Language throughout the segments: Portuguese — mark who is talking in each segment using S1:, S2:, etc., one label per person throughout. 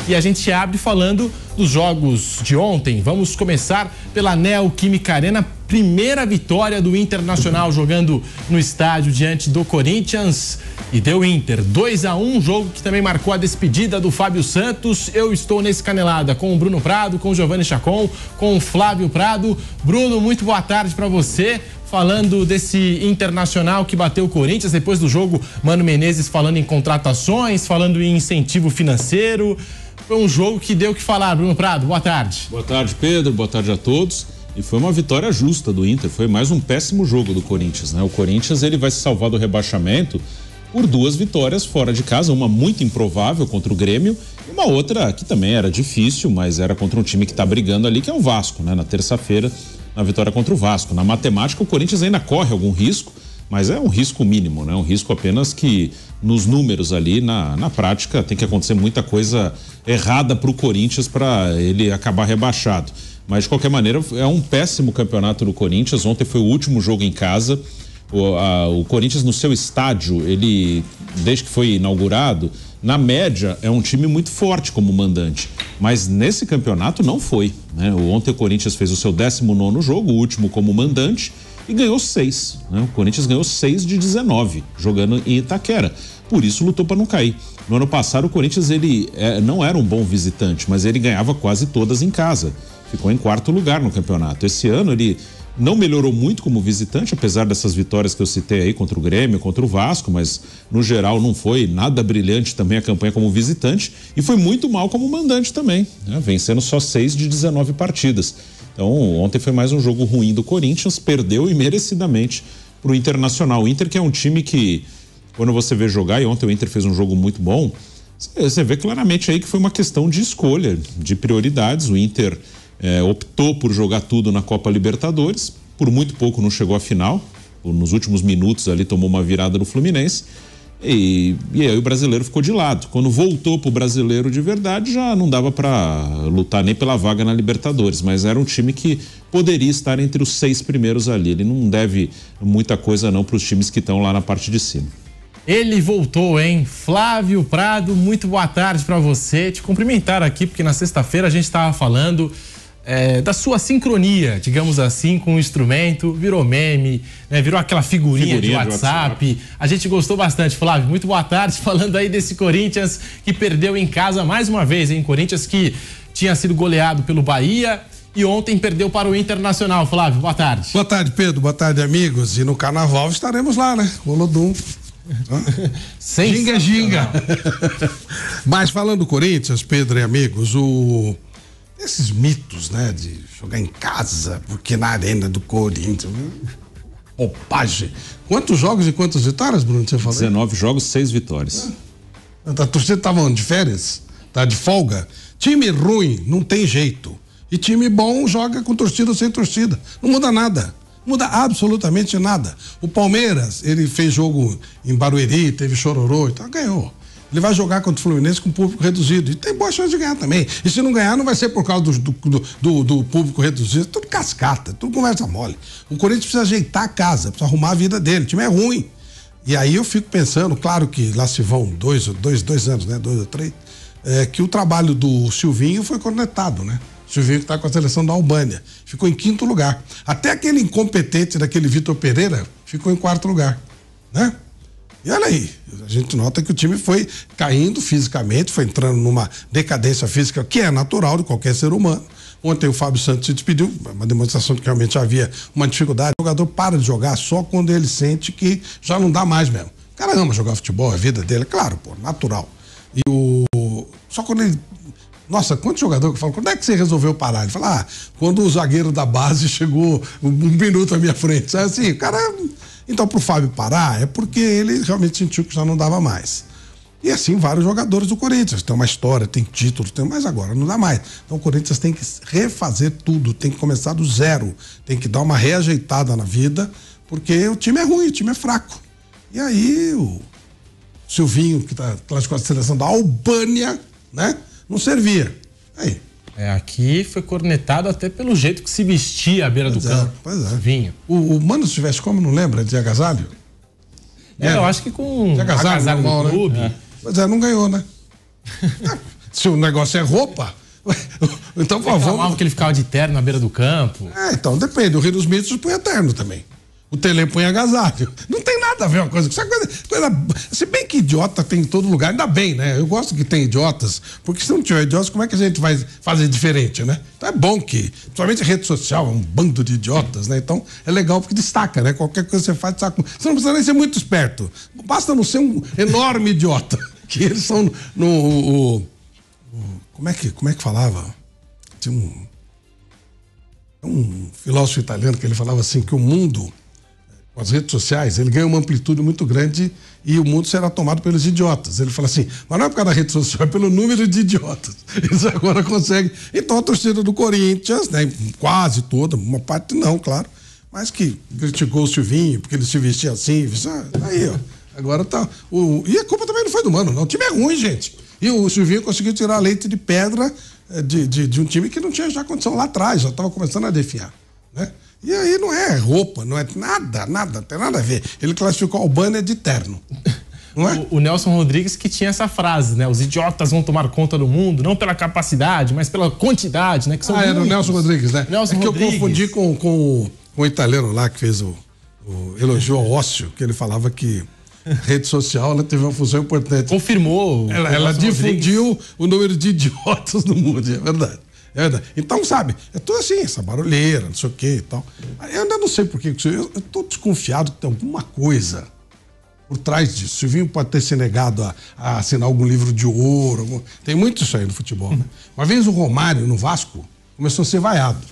S1: E a gente abre falando dos jogos de ontem. Vamos começar pela Neoquímica Arena. Primeira vitória do Internacional jogando no estádio diante do Corinthians e deu Inter 2-1, jogo que também marcou a despedida do Fábio Santos. Eu estou nesse Canelada com o Bruno Prado, com o Giovanni Chacon, com o Flávio Prado. Bruno, muito boa tarde para você. Falando desse Internacional que bateu o Corinthians, depois do jogo, Mano Menezes falando em contratações, falando em incentivo financeiro. Foi um jogo que deu o que falar. Bruno Prado, boa tarde.
S2: Boa tarde, Pedro, boa tarde a todos. E foi uma vitória justa do Inter, foi mais um péssimo jogo do Corinthians, né? O Corinthians, ele vai se salvar do rebaixamento por 2 vitórias fora de casa, uma muito improvável contra o Grêmio e uma outra que também era difícil, mas era contra um time que tá brigando ali, que é o Vasco, né? Na terça-feira, na vitória contra o Vasco. Na matemática, o Corinthians ainda corre algum risco, mas é um risco mínimo, né? Um risco apenas que nos números ali, na prática, tem que acontecer muita coisa errada pro Corinthians para ele acabar rebaixado. Mas, de qualquer maneira, é um péssimo campeonato do Corinthians. Ontem foi o último jogo em casa. O Corinthians, no seu estádio, ele, desde que foi inaugurado, na média, é um time muito forte como mandante. Mas nesse campeonato não foi, né? Ontem o Corinthians fez o seu 19º jogo, o último como mandante, e ganhou 6. Né? O Corinthians ganhou 6 de 19, jogando em Itaquera. Por isso lutou para não cair. No ano passado, o Corinthians não era um bom visitante, mas ele ganhava quase todas em casa. Ficou em 4º lugar no campeonato. Esse ano ele não melhorou muito como visitante, apesar dessas vitórias que eu citei aí contra o Grêmio, contra o Vasco, mas no geral não foi nada brilhante também a campanha como visitante e foi muito mal como mandante também, né? Vencendo só 6 de 19 partidas. Então ontem foi mais um jogo ruim do Corinthians, perdeu e merecidamente pro Internacional. O Inter, que é um time que, quando você vê jogar, e ontem o Inter fez um jogo muito bom, você vê claramente aí que foi uma questão de escolha, de prioridades. O Inter optou por jogar tudo na Copa Libertadores, por muito pouco não chegou à final, nos últimos minutos ali tomou uma virada no Fluminense e aí o brasileiro ficou de lado. Quando voltou pro brasileiro de verdade, já não dava para lutar nem pela vaga na Libertadores, mas era um time que poderia estar entre os 6 primeiros ali. Ele não deve muita coisa não para os times que estão lá na parte de cima.
S1: Ele voltou, hein? Flávio Prado, muito boa tarde para você. Te cumprimentar aqui, porque na sexta-feira a gente estava falando da sua sincronia, digamos assim, com o instrumento, virou meme, né? Virou aquela figurinha de WhatsApp. A gente gostou bastante, Flávio. Muito boa tarde, falando aí desse Corinthians que perdeu em casa mais uma vez, hein? Corinthians que tinha sido goleado pelo Bahia e ontem perdeu para o Internacional. Flávio, boa tarde.
S3: Boa tarde, Pedro. Boa tarde, amigos. E no Carnaval estaremos lá, né? Olodum. Ginga. Mas falando do Corinthians, Pedro e amigos, esses mitos, né, de jogar em casa, porque na arena do Corinthians, bobagem. Quantos jogos e quantas vitórias, Bruno, você falou?
S2: 19 jogos, 6 vitórias.
S3: A torcida tava de férias? Tá de folga? Time ruim, não tem jeito. E time bom joga com torcida ou sem torcida. Não muda nada. Muda absolutamente nada. O Palmeiras, ele fez jogo em Barueri, teve chororô e tal, ganhou. Ele vai jogar contra o Fluminense com público reduzido e tem boa chance de ganhar também. E se não ganhar, não vai ser por causa do público reduzido. Tudo cascata, tudo conversa mole. O Corinthians precisa ajeitar a casa, precisa arrumar a vida dele. O time é ruim. E aí eu fico pensando, claro que lá se vão dois anos, né? 2 ou 3, que o trabalho do Silvinho foi cornetado, né? Silvinho que tá com a seleção da Albânia. Ficou em 5º lugar. Até aquele incompetente daquele Vitor Pereira ficou em 4º lugar, né? E olha aí, a gente nota que o time foi caindo fisicamente, foi entrando numa decadência física que é natural de qualquer ser humano. Ontem o Fábio Santos se despediu, uma demonstração de que realmente havia uma dificuldade. O jogador para de jogar só quando ele sente que já não dá mais mesmo. O cara ama jogar futebol, é a vida dele, claro, pô, natural. Só quando ele... Nossa, quanto jogador que fala, quando é que você resolveu parar? Ele fala, quando o zagueiro da base chegou 1 minuto à minha frente. Sabe assim, o cara... Então, pro Fábio parar, é porque ele realmente sentiu que já não dava mais. E assim, vários jogadores do Corinthians. Tem uma história, tem título, mas agora não dá mais. Então, o Corinthians tem que refazer tudo, tem que começar do zero, tem que dar uma reajeitada na vida, porque o time é ruim, o time é fraco. E aí, o Silvinho, que tá classificado a seleção da Albânia, né? Não servia. Aí.
S1: Aqui foi cornetado até pelo jeito que se vestia à beira do campo.
S3: Pois é.
S1: Vinho.
S3: O Mano, se tivesse como, não lembra de agasalho?
S1: Eu acho que com
S3: de agasalho
S1: no
S3: normal,
S1: clube.
S3: né? Pois é, não ganhou, né? Se o negócio é roupa, então, por favor.
S1: Que ele ficava de terno na beira do campo.
S3: Então depende. O Rei dos Mitos põe terno também. O Tele põe agasalho. Não tem nada a ver uma coisa com essa coisa. Se bem que idiota tem em todo lugar, ainda bem, né? Eu gosto que tem idiotas, porque se não tiver idiotas, como é que a gente vai fazer diferente, né? Então é bom que, principalmente a rede social, é um bando de idiotas, né? Então é legal porque destaca, né? Qualquer coisa que você faz, destaca. Você não precisa nem ser muito esperto. Basta não ser um enorme idiota. Que eles são como é que falava? Tinha um filósofo italiano que ele falava assim que o mundo, com as redes sociais, ele ganha uma amplitude muito grande e o mundo será tomado pelos idiotas. Ele fala assim, mas não é por causa da rede social, é pelo número de idiotas. Eles agora conseguem. Então a torcida do Corinthians, né, quase toda, uma parte não, claro, mas que criticou o Silvinho, porque ele se vestia assim, aí, ó, agora tá. E a culpa também não foi do Mano, não. O time é ruim, gente. E o Silvinho conseguiu tirar leite de pedra de um time que não tinha já condição lá atrás, já estava começando a definhar, né? E aí não é roupa, não é nada, não tem nada a ver. Ele classificou a Albânia de terno. Não é?
S1: O Nelson Rodrigues que tinha essa frase, né? Os idiotas vão tomar conta do mundo, não pela capacidade, mas pela quantidade, né? Que são
S3: era o Nelson Rodrigues, né?
S1: Nelson Rodrigues.
S3: Eu confundi com o italiano lá que fez o elogio ao ócio, que ele falava que rede social ela teve uma função importante.
S1: Confirmou.
S3: Ela difundiu o número de idiotas no mundo, é verdade. É verdade. Então, sabe, é tudo assim, essa barulheira, não sei o que e tal. Eu ainda não sei por que. Eu tô desconfiado que tem alguma coisa por trás disso. O Silvinho pode ter se negado a assinar algum livro de ouro. Tem muito isso aí no futebol, né? Uma vez o Romário, no Vasco, começou a ser vaiado.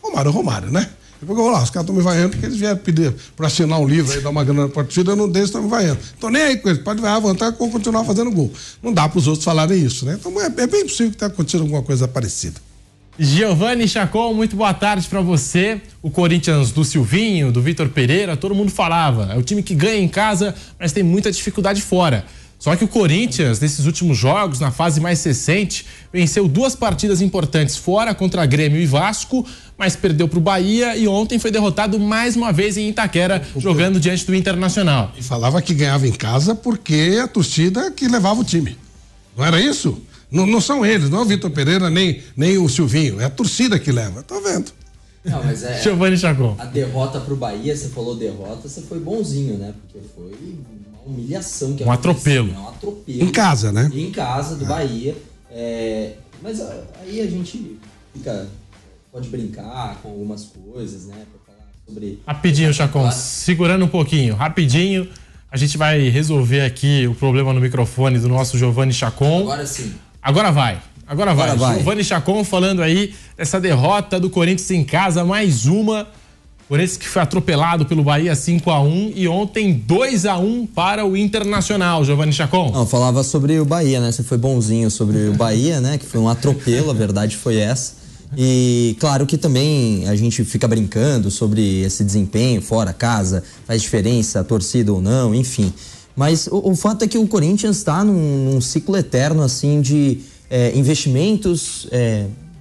S3: Romário, né? Depois eu vou lá, os caras estão me vaiando porque eles vieram pedir para assinar um livro aí, dar uma grana para torcida, eu não deixo, estão me vaiando. Tô nem aí com eles, pode vaiar à vontade que eu vou continuar fazendo gol. Não dá para os outros falarem isso, né? Então é bem possível que tenha acontecido alguma coisa parecida.
S1: Giovanni Chacon, muito boa tarde para você. O Corinthians do Silvinho, do Vitor Pereira, todo mundo falava. É o time que ganha em casa, mas tem muita dificuldade fora. Só que o Corinthians, nesses últimos jogos, na fase mais recente, venceu 2 partidas importantes fora contra Grêmio e Vasco, mas perdeu para o Bahia e ontem foi derrotado mais uma vez em Itaquera, jogando diante do Internacional.
S3: E falava que ganhava em casa porque a torcida que levava o time. Não era isso? Não são eles, não é o Vitor Pereira nem o Silvinho, é a torcida que leva. Tô vendo.
S4: Não, mas
S1: Giovanni Chacon.
S4: A derrota pro Bahia, você falou derrota, você foi bonzinho, né? Porque foi uma humilhação.
S1: Um atropelo.
S4: Né? Um atropelo.
S3: Em casa, né?
S4: Em casa, do Bahia. Mas aí a gente pode brincar com algumas coisas, né? Pra falar sobre...
S1: Rapidinho, Chacon, segurando um pouquinho, rapidinho. A gente vai resolver aqui o problema no microfone do nosso Giovanni Chacon.
S4: Agora sim.
S1: Agora vai. Giovanni Chacon falando aí dessa derrota do Corinthians em casa, mais uma. Corinthians que foi atropelado pelo Bahia 5-1 e ontem 2-1 para o Internacional, Giovanni Chacon.
S5: Não, falava sobre o Bahia, né? Você foi bonzinho sobre o Bahia, né? Que foi um atropelo, a verdade foi essa. E claro que também a gente fica brincando sobre esse desempenho fora, casa, faz diferença, a torcida ou não, enfim. Mas o fato é que o Corinthians está num ciclo eterno, assim, de investimentos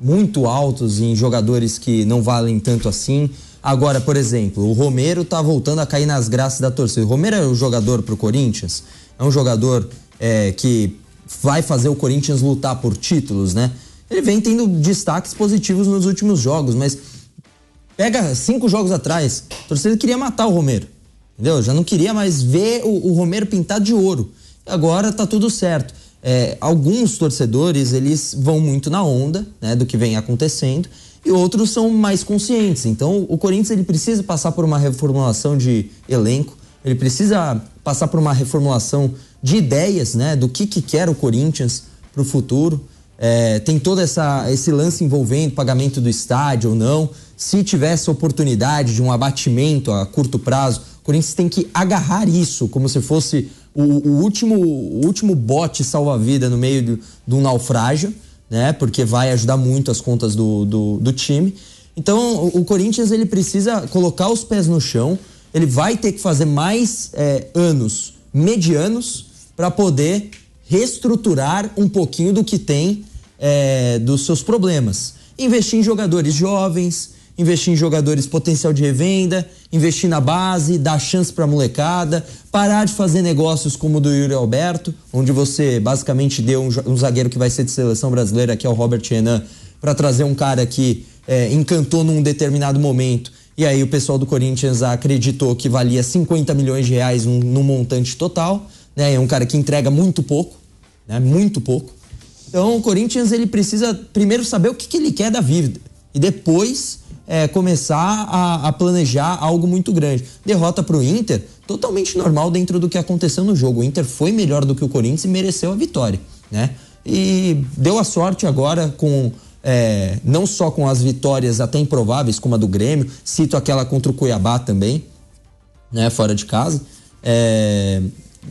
S5: muito altos em jogadores que não valem tanto assim. Agora, por exemplo, o Romero tá voltando a cair nas graças da torcida. O Romero é um jogador pro Corinthians, é um jogador que vai fazer o Corinthians lutar por títulos, né? Ele vem tendo destaques positivos nos últimos jogos, mas pega 5 jogos atrás, a torcida queria matar o Romero, entendeu? Já não queria mais ver o Romero pintado de ouro. Agora tá tudo certo. Alguns torcedores, eles vão muito na onda, né, do que vem acontecendo, e outros são mais conscientes. Então, o Corinthians ele precisa passar por uma reformulação de elenco, ele precisa passar por uma reformulação de ideias, né, do que quer o Corinthians para o futuro. Tem todo esse lance envolvendo pagamento do estádio ou não. Se tivesse oportunidade de um abatimento a curto prazo, o Corinthians tem que agarrar isso como se fosse o último bote salva-vida no meio de um naufrágio, né? Porque vai ajudar muito as contas do time. Então, o Corinthians ele precisa colocar os pés no chão. Ele vai ter que fazer mais anos medianos para poder reestruturar um pouquinho do que tem dos seus problemas. Investir em jogadores jovens, investir em jogadores potencial de revenda, investir na base, dar chance pra molecada, parar de fazer negócios como o do Yuri Alberto, onde você basicamente deu um zagueiro que vai ser de seleção brasileira, que é o Robert Renan, para trazer um cara que encantou num determinado momento. E aí o pessoal do Corinthians acreditou que valia 50 milhões de reais num montante total, né? É um cara que entrega muito pouco, né? Muito pouco. Então o Corinthians ele precisa primeiro saber o que ele quer da vida e depois começar a planejar algo muito grande. Derrota para o Inter, totalmente normal dentro do que aconteceu no jogo. O Inter foi melhor do que o Corinthians e mereceu a vitória, né? E deu a sorte agora com não só com as vitórias até improváveis, como a do Grêmio, cito aquela contra o Cuiabá também, né, fora de casa,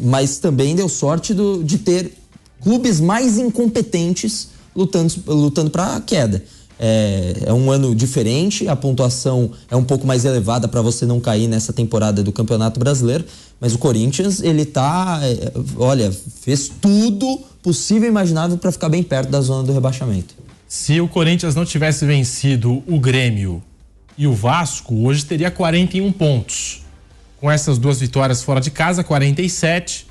S5: mas também deu sorte de ter clubes mais incompetentes lutando para a queda. É um ano diferente, a pontuação é um pouco mais elevada para você não cair nessa temporada do Campeonato Brasileiro, mas o Corinthians, ele fez tudo possível e imaginável para ficar bem perto da zona do rebaixamento.
S1: Se o Corinthians não tivesse vencido o Grêmio e o Vasco, hoje teria 41 pontos. Com essas duas vitórias fora de casa, 47,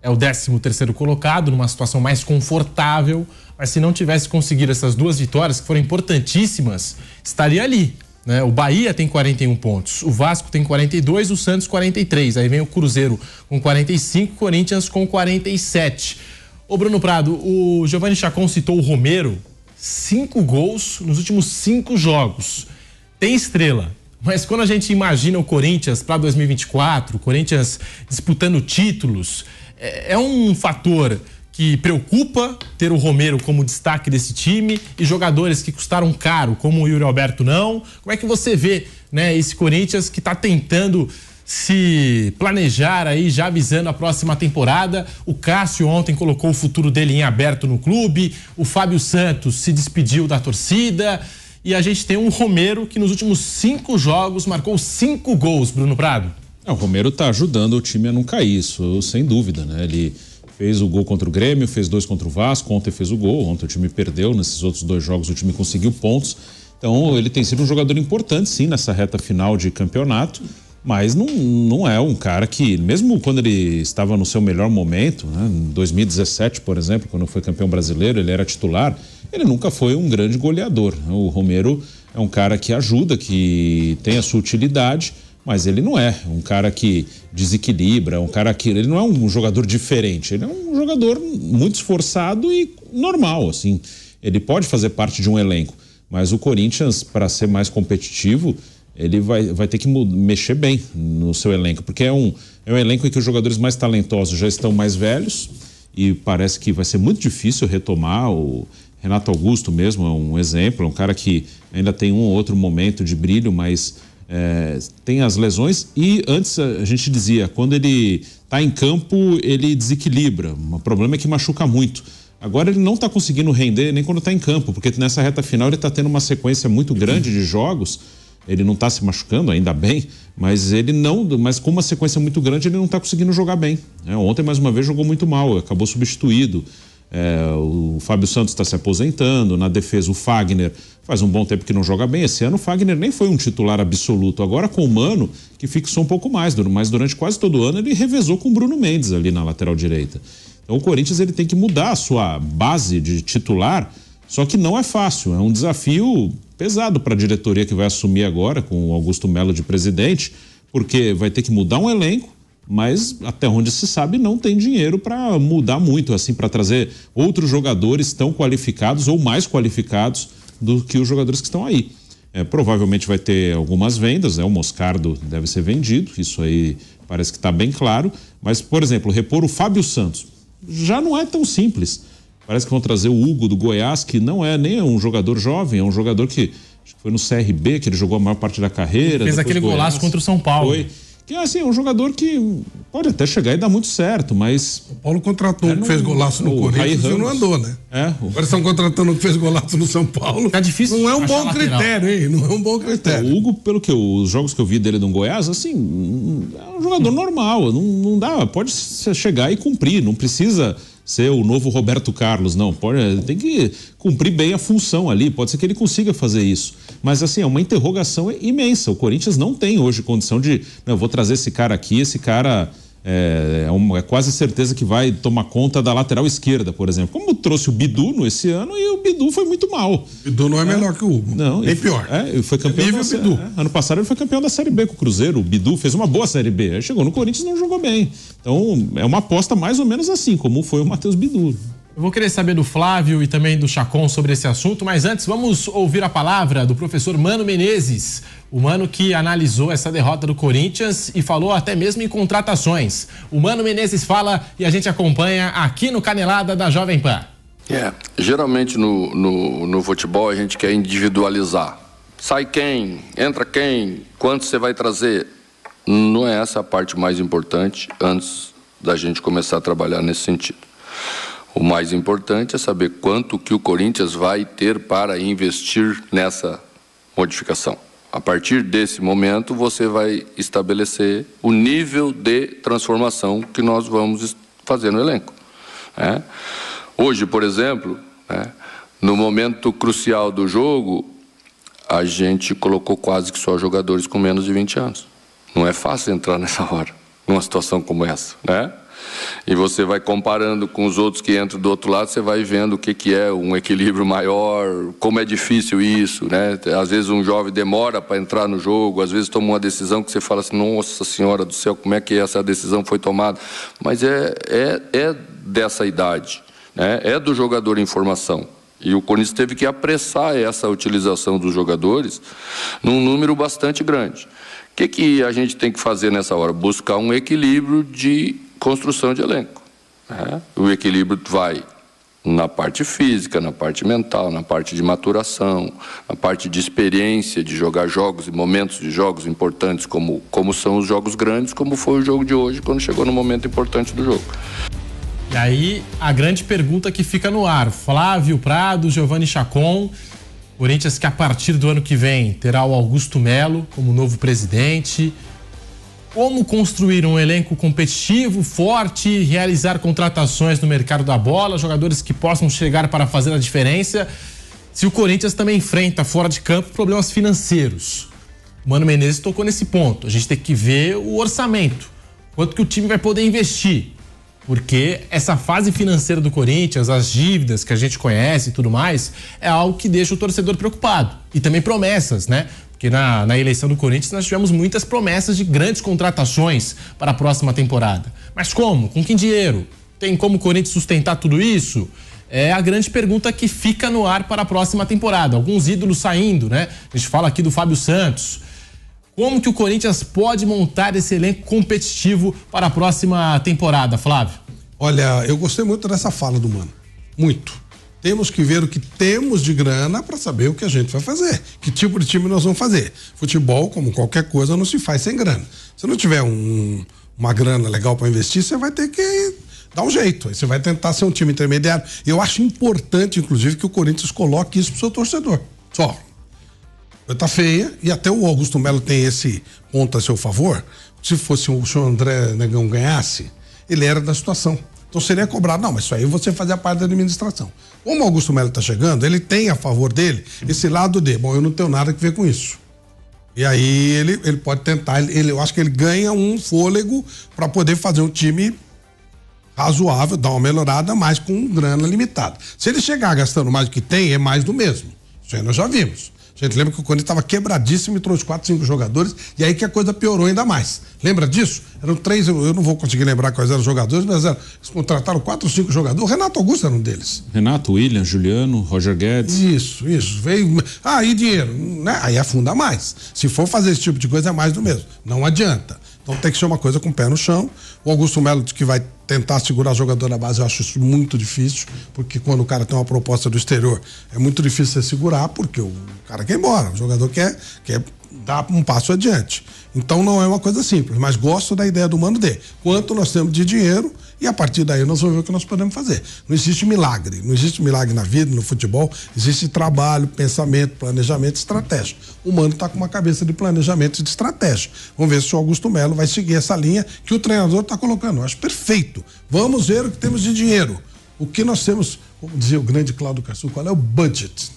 S1: é o 13º colocado, numa situação mais confortável, mas se não tivesse conseguido essas duas vitórias, que foram importantíssimas, estaria ali, né? O Bahia tem 41 pontos, o Vasco tem 42, o Santos 43, aí vem o Cruzeiro com 45, Corinthians com 47. Ô Bruno Prado, o Giovanni Chacon citou o Romero, 5 gols nos últimos 5 jogos. Tem estrela, mas quando a gente imagina o Corinthians para 2024, o Corinthians disputando títulos, é um fator que preocupa ter o Romero como destaque desse time e jogadores que custaram caro, como o Yuri Alberto não. Como é que você vê, né, esse Corinthians que está tentando se planejar aí, já avisando a próxima temporada? O Cássio ontem colocou o futuro dele em aberto no clube, o Fábio Santos se despediu da torcida e a gente tem um Romero que nos últimos 5 jogos marcou 5 gols, Bruno Prado.
S2: O Romero está ajudando o time a não cair, isso sem dúvida, né? Ele fez o gol contra o Grêmio, fez 2 contra o Vasco, ontem fez o gol, ontem o time perdeu, nesses outros 2 jogos o time conseguiu pontos, então ele tem sido um jogador importante sim nessa reta final de campeonato, mas não é um cara que, mesmo quando ele estava no seu melhor momento, né, em 2017, por exemplo, quando foi campeão brasileiro, ele era titular, ele nunca foi um grande goleador. O Romero é um cara que ajuda, que tem a sua utilidade, mas ele não é um cara que desequilibra, um cara que... Ele não é um jogador diferente, ele é um jogador muito esforçado e normal, assim. Ele pode fazer parte de um elenco, mas o Corinthians, para ser mais competitivo, ele vai ter que mexer bem no seu elenco, porque é um elenco em que os jogadores mais talentosos já estão mais velhos e parece que vai ser muito difícil retomar. O Renato Augusto mesmo é um exemplo, é um cara que ainda tem um ou outro momento de brilho, mas tem as lesões e antes a gente dizia, quando ele está em campo ele desequilibra, o problema é que machuca muito. Agora ele não está conseguindo render nem quando está em campo, porque nessa reta final ele está tendo uma sequência muito grande de jogos, ele não está se machucando, ainda bem, mas com uma sequência muito grande ele não está conseguindo jogar bem. Ontem mais uma vez jogou muito mal, acabou substituído. O Fábio Santos está se aposentando, na defesa o Fagner faz um bom tempo que não joga bem. Esse ano o Fagner nem foi um titular absoluto, agora com o Mano que fixou um pouco mais, mas durante quase todo o ano ele revezou com o Bruno Mendes ali na lateral direita. Então o Corinthians ele tem que mudar a sua base de titular, só que não é fácil, é um desafio pesado para a diretoria que vai assumir agora com o Augusto Melo de presidente, porque vai ter que mudar um elenco, mas até onde se sabe não tem dinheiro para mudar muito, assim, para trazer outros jogadores tão qualificados ou mais qualificados do que os jogadores que estão aí. Provavelmente vai ter algumas vendas, o Moscardo deve ser vendido, isso aí parece que está bem claro, mas, por exemplo, repor o Fábio Santos já não é tão simples. Parece que vão trazer o Hugo do Goiás, que não é nem um jogador jovem, é um jogador que acho que foi no CRB, que ele jogou a maior parte da carreira.
S1: Fez aquele golaço contra o São Paulo.
S2: Que assim, é um jogador que pode até chegar e dar muito certo, mas...
S3: O Paulo contratou um que fez golaço no Corinthians e não andou, né? Agora estão contratando um que fez golaço no São Paulo.
S1: Tá difícil.
S3: Não é um bom critério, hein? Não é um bom critério.
S2: O Hugo, pelo que os jogos que eu vi dele no Goiás, assim, é um jogador normal, não dá, pode chegar e cumprir, não precisa ser o novo Roberto Carlos, não, tem que cumprir bem a função ali, pode ser que ele consiga fazer isso, mas assim, é uma interrogação imensa. O Corinthians não tem hoje condição de, não, eu vou trazer esse cara aqui, esse cara é quase certeza que vai tomar conta da lateral esquerda, por exemplo, como trouxe o Bidu esse ano e o Bidu foi muito mal.
S3: O Bidu não é melhor que o Hugo,
S2: não,
S3: nem pior.
S2: Ele foi campeão ano passado ele foi campeão da Série B com o Cruzeiro. O Bidu fez uma boa Série B, aí chegou no Corinthians e não jogou bem, então é uma aposta mais ou menos assim, como foi o Matheus Bidu.
S1: Eu vou querer saber do Flávio e também do Chacon sobre esse assunto, mas antes vamos ouvir a palavra do professor Mano Menezes, o Mano que analisou essa derrota do Corinthians e falou até mesmo em contratações. O Mano Menezes fala e a gente acompanha aqui no Canelada da Jovem Pan.
S6: Geralmente no futebol a gente quer individualizar. Sai quem? Entra quem? Quanto você vai trazer? Não é essa a parte mais importante antes da gente começar a trabalhar nesse sentido. O mais importante é saber quanto que o Corinthians vai ter para investir nessa modificação. A partir desse momento, você vai estabelecer o nível de transformação que nós vamos fazer no elenco. Hoje, por exemplo, no momento crucial do jogo, a gente colocou quase que só jogadores com menos de 20 anos. Não é fácil entrar nessa hora, numa situação como essa, né? E você vai comparando com os outros que entram do outro lado, você vai vendo o que é um equilíbrio maior, como é difícil isso, né? Às vezes um jovem demora para entrar no jogo, às vezes toma uma decisão que você fala assim, nossa senhora do céu, como é que essa decisão foi tomada? Mas é dessa idade, né? É do jogador em formação. E o Corinthians teve que apressar essa utilização dos jogadores num número bastante grande. O que a gente tem que fazer nessa hora? Buscar um equilíbrio de construção de elenco. O equilíbrio vai na parte física, na parte mental, na parte de maturação, na parte de experiência, de jogar jogos e momentos de jogos importantes, como são os jogos grandes, como foi o jogo de hoje, quando chegou no momento importante do jogo.
S1: E aí, a grande pergunta que fica no ar, Flávio Prado, Giovanni Chacon, Corinthians que a partir do ano que vem terá o Augusto Melo como novo presidente. Como construir um elenco competitivo, forte, realizar contratações no mercado da bola, jogadores que possam chegar para fazer a diferença, se o Corinthians também enfrenta fora de campo problemas financeiros. O Mano Menezes tocou nesse ponto. A gente tem que ver o orçamento, quanto que o time vai poder investir, porque essa fase financeira do Corinthians, as dívidas que a gente conhece e tudo mais, é algo que deixa o torcedor preocupado. E também promessas, né? Porque na eleição do Corinthians nós tivemos muitas promessas de grandes contratações para a próxima temporada. Mas como? Com que dinheiro? Tem como o Corinthians sustentar tudo isso? É a grande pergunta que fica no ar para a próxima temporada. Alguns ídolos saindo, né? A gente fala aqui do Fábio Santos. Como que o Corinthians pode montar esse elenco competitivo para a próxima temporada, Flávio?
S3: Olha, eu gostei muito dessa fala do Mano. Muito. Temos que ver o que temos de grana para saber o que a gente vai fazer. Que tipo de time nós vamos fazer. Futebol, como qualquer coisa, não se faz sem grana. Se não tiver uma grana legal para investir, você vai ter que dar um jeito. Aí você vai tentar ser um time intermediário. Eu acho importante, inclusive, que o Corinthians coloque isso pro seu torcedor. Só. Tá feia, e até o Augusto Melo tem esse ponto a seu favor. Se fosse o senhor André Negão ganhasse, ele era da situação. Então seria cobrado, não, mas isso aí você fazia parte da administração. Como o Augusto Melo está chegando, ele tem a favor dele esse lado de, bom, eu não tenho nada que ver com isso. E aí ele pode tentar, eu acho que ele ganha um fôlego para poder fazer um time razoável, dar uma melhorada, mas com grana limitada. Se ele chegar gastando mais do que tem, é mais do mesmo. Isso aí nós já vimos. A gente lembra que o Corinthians estava quebradíssimo e trouxe 4, 5 jogadores, e aí que a coisa piorou ainda mais. Lembra disso? Eram 3, eu não vou conseguir lembrar quais eram os jogadores, mas eles contrataram 4 ou 5 jogadores. O Renato Augusto era um deles.
S2: Renato, William, Juliano, Roger Guedes.
S3: Isso. Veio. E dinheiro, né? Aí afunda mais. Se for fazer esse tipo de coisa, é mais do mesmo. Não adianta. Então tem que ser uma coisa com o pé no chão. O Augusto Melo diz que vai tentar segurar o jogador na base. Eu acho isso muito difícil, porque quando o cara tem uma proposta do exterior, é muito difícil você segurar, porque o cara quer ir embora. O jogador quer dar um passo adiante. Então não é uma coisa simples, mas gosto da ideia do Mano D. Quanto nós temos de dinheiro, e a partir daí nós vamos ver o que nós podemos fazer. Não existe milagre. Não existe milagre na vida, no futebol. Existe trabalho, pensamento, planejamento, estratégia. O Mano está com uma cabeça de planejamento e de estratégia. Vamos ver se o Augusto Melo vai seguir essa linha que o treinador está colocando. Eu acho perfeito. Vamos ver o que temos de dinheiro. O que nós temos, como dizia o grande Cláudio Cassu, qual é o budget?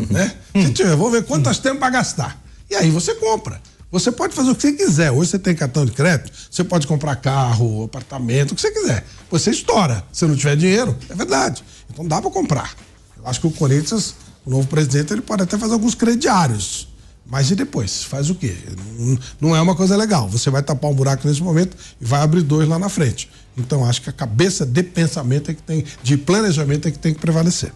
S3: Né? Se tiver, vamos ver quanto nós temos para gastar. E aí você compra. Você pode fazer o que você quiser. Hoje você tem cartão de crédito, você pode comprar carro, apartamento, o que você quiser. Você estoura. Se não tiver dinheiro, é verdade. Então dá para comprar. Eu acho que o Corinthians, o novo presidente, ele pode até fazer alguns crediários. Mas e depois? Faz o quê? Não é uma coisa legal. Você vai tapar um buraco nesse momento e vai abrir 2 lá na frente. Então acho que a cabeça de pensamento é que tem, de planejamento é que tem que prevalecer.